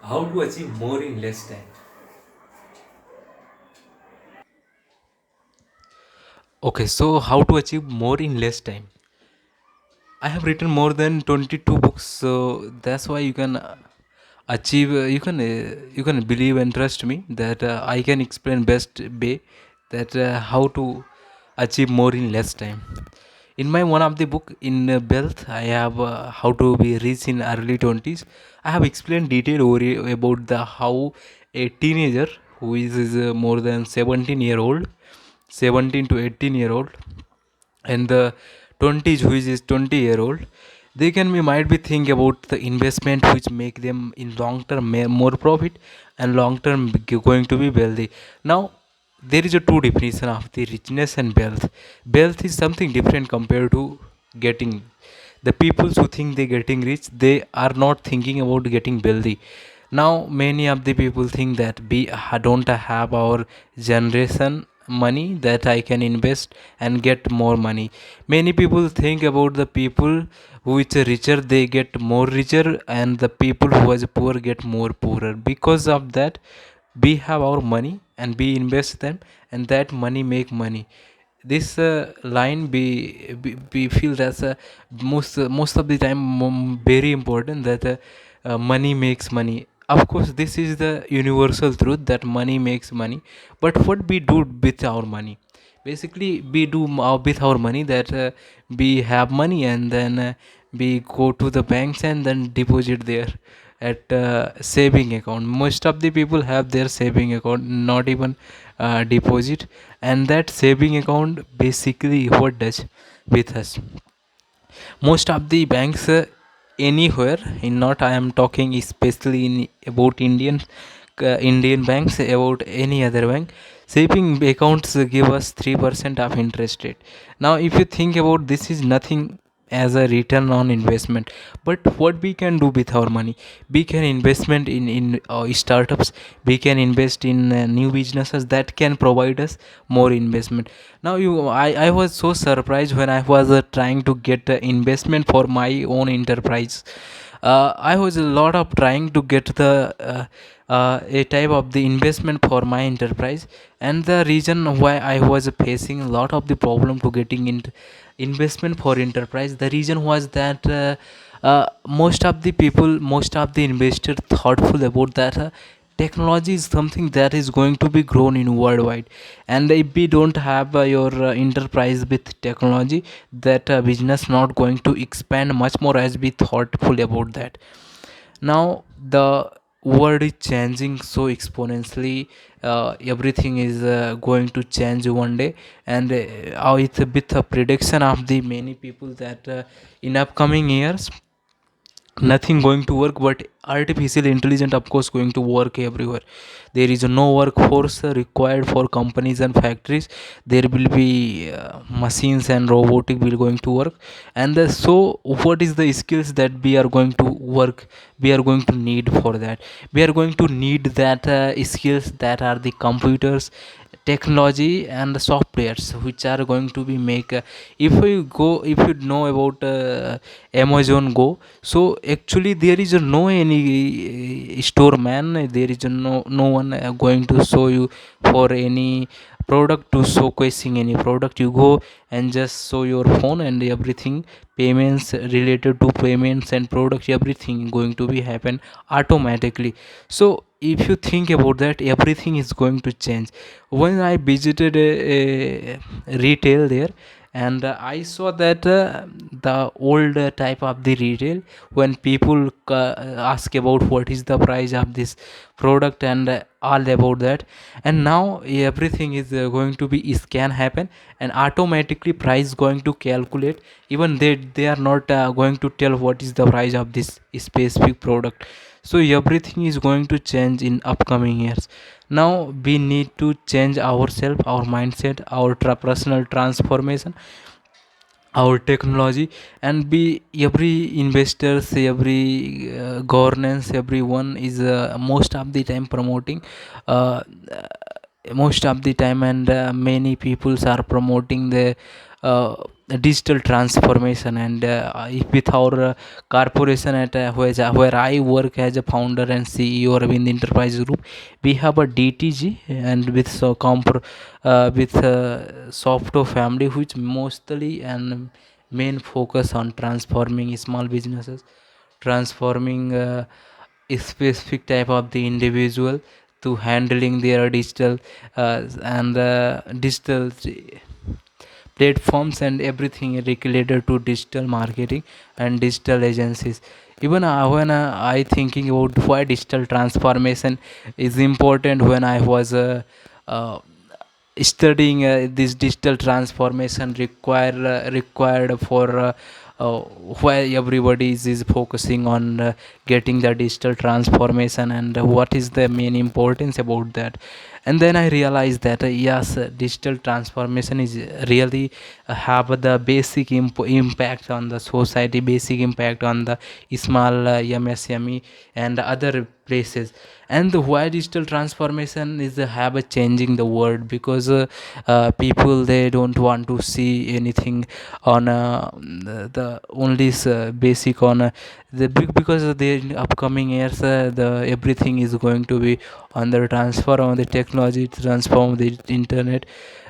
How to achieve more in less time? Okay, so how to achieve more in less time? I have written more than 22 books, so that's why you can achieve. You can believe and trust me that I can explain best way that how to achieve more in less time. In my one of the book in wealth, I have how to be rich in early 20s. I have explained detailed about the how a teenager who is more than 17-year-old, 17 to 18-year-old, and the 20s who is 20-year-old, they can be might be think about the investment which make them in long term more profit and long term going to be wealthy. Now there is a two definition of the richness and wealth. Wealth is something different compared to getting. The people who think they getting rich, they are not thinking about getting wealthy. Now many of the people think that we don't have our generation money that I can invest and get more money. Many people think about the people who is richer, they get more richer, and the people who is poor get more poorer. Because of that, we have our money and we invest them, and that money make money. This line we feel that's most of the time very important, that money makes money. Of course this is the universal truth that money makes money. But what we do with our money? Basically we do with our money that we have money, and then we go to the banks and then deposit there at saving account. Most of the people have their saving account, not even deposit. And that saving account basically what does with us? Most of the banks anywhere in, not I am talking especially in about Indian banks, about any other bank, saving accounts give us 3% of interest rate. Now if you think about, this is nothing as a return on investment. But what we can do with our money? We can investment in startups. We can invest in new businesses that can provide us more investment. Now I was so surprised when I was trying to get investment for my own enterprise. I was a lot of trying to get the a type of the investment for my enterprise. And the reason why I was facing a lot of the problem to getting in investment for enterprise, the reason was that most of the people, most of the investors thoughtful about that technology is something that is going to be grown in worldwide. And if we don't have your enterprise with technology, that business not going to expand much more as we thoughtful about that. Now the world is changing so exponentially. Everything is going to change one day. And it's a bit a prediction of the many people that in upcoming years nothing going to work, but artificial intelligence of course going to work everywhere. There is no workforce required for companies and factories. There will be machines and robotic will going to work. And so what is the skills that we are going to work, we are going to need for that? We are going to need that skills that are the computers, technology and the softwares which are going to be make if you go, if you know about Amazon Go. So actually there is no any store man, there is no one going to show you for any product, to showcasing any product. You go and just show your phone and everything, payments related to payments and products, everything going to be happen automatically. So if you think about that, everything is going to change. When I visited a retail there, and I saw that the old type of the retail, when people ask about what is the price of this product and all about that. And now everything is going to be scan happen, and automatically price going to calculate. Even they are not going to tell what is the price of this specific product. So everything is going to change in upcoming years. Now we need to change ourselves, our mindset, our personal transformation, our technology. And be every investors, every governance, everyone is most of the time promoting uh, most of the time, and many peoples are promoting the digital transformation. And if with our corporation at where I work as a founder and CEO of in the enterprise group, we have a DTG, and with with software family, which mostly and main focus on transforming small businesses, transforming a specific type of the individual to handling their digital and digital platforms and everything related to digital marketing and digital agencies. Even when I thinking about why digital transformation is important, when I was uh, studying this digital transformation required for uh, why everybody is focusing on getting the digital transformation, and what is the main importance about that. And then I realized that yes, digital transformation is really have the basic impact on the society, basic impact on the small MSME and other places. And why digital transformation is have a changing the world, because people, they don't want to see anything on the only basic on the big, because of the upcoming years the everything is going to be on the transfer on the technology, transform the internet.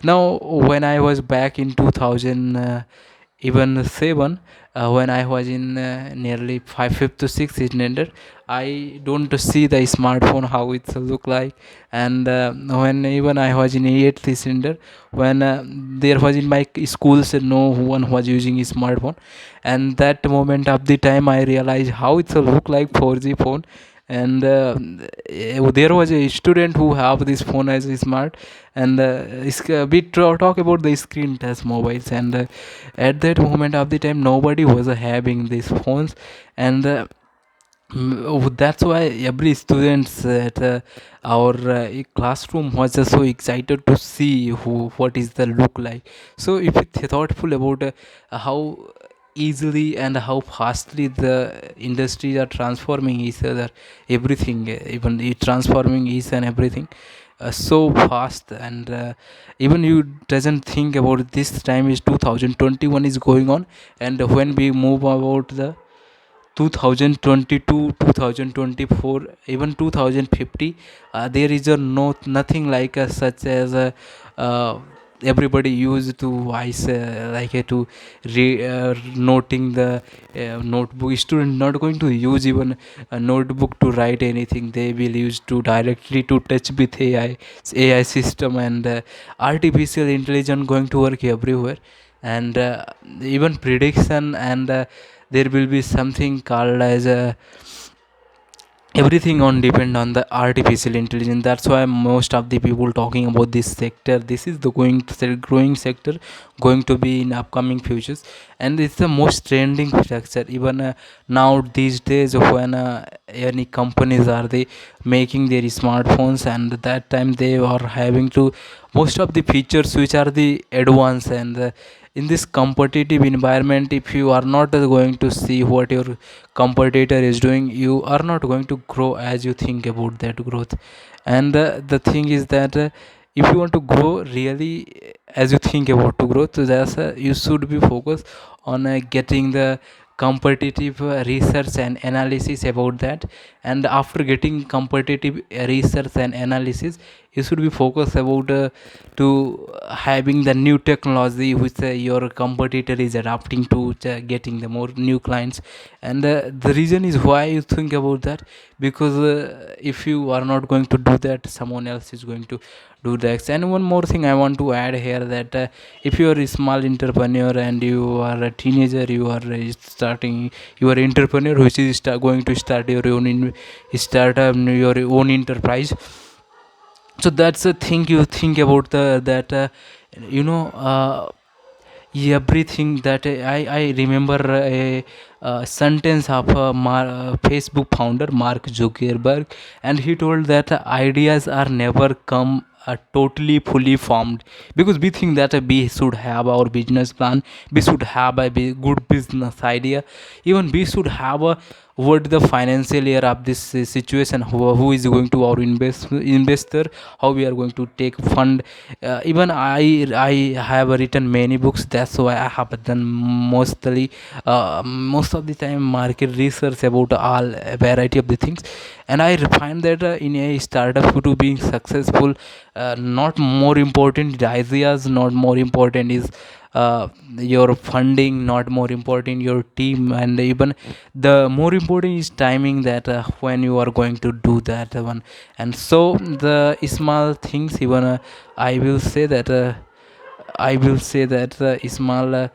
Now when I was back in 2000 even 7, when I was in nearly 5 fifth to 6th standard, I don't see the smartphone how it look like. And when even I was in 8th standard, when there was in my schools no one was using a smartphone, and that moment of the time I realized how it look like 4G phone. And there was a student who have this phone as a smart. And we talk about the screen touch mobiles. And at that moment of the time nobody was having these phones. And that's why every students at our classroom was just so excited to see what is the look like. So if you thoughtful about how easily and how fastly the industries are transforming each other, everything, even transforming each and everything so fast. And even you doesn't think about this time is 2021 is going on. And when we move about the 2022, 2024, even 2050, there is a nothing like such as everybody used to ice like to noting the notebook. Student not going to use even a notebook to write anything, they will use to directly to touch with AI system. And artificial intelligence going to work everywhere. And even prediction. And there will be something called as a everything on depend on the artificial intelligence. That's why most of the people talking about this sector, this is the going to growing sector, going to be in upcoming futures. And it's the most trending structure. Even now these days, when any companies are they making their smartphones, and that time they are having to most of the features which are the advanced. And in this competitive environment, if you are not going to see what your competitor is doing, you are not going to grow as you think about that growth. And the thing is that if you want to grow really as you think about to grow, so that's you should be focused on getting the competitive research and analysis about that. And after getting competitive research and analysis, you should be focused about to having the new technology which your competitor is adapting to getting the more new clients. And the reason is why you think about that, because if you are not going to do that, someone else is going to do that. And one more thing I want to add here, that if you are a small entrepreneur and you are a teenager, you are starting, you are entrepreneur which is going to start your own startup, your own enterprise. So that's the thing you think about the that you know everything that I remember a sentence of Facebook founder Mark Zuckerberg. And he told that ideas are never come totally fully formed, because we think that we should have our business plan, we should have a good business idea, even we should have a what the financial year of this situation, who is going to our investor, how we are going to take fund. Even I have written many books, that's why I have done mostly most of the time market research about all variety of the things. And I find that in a startup to being successful, not more important the ideas, not more important is your funding, not more important your team, and even the more important is timing, that when you are going to do that one. And so the small things, even I will say that I will say that small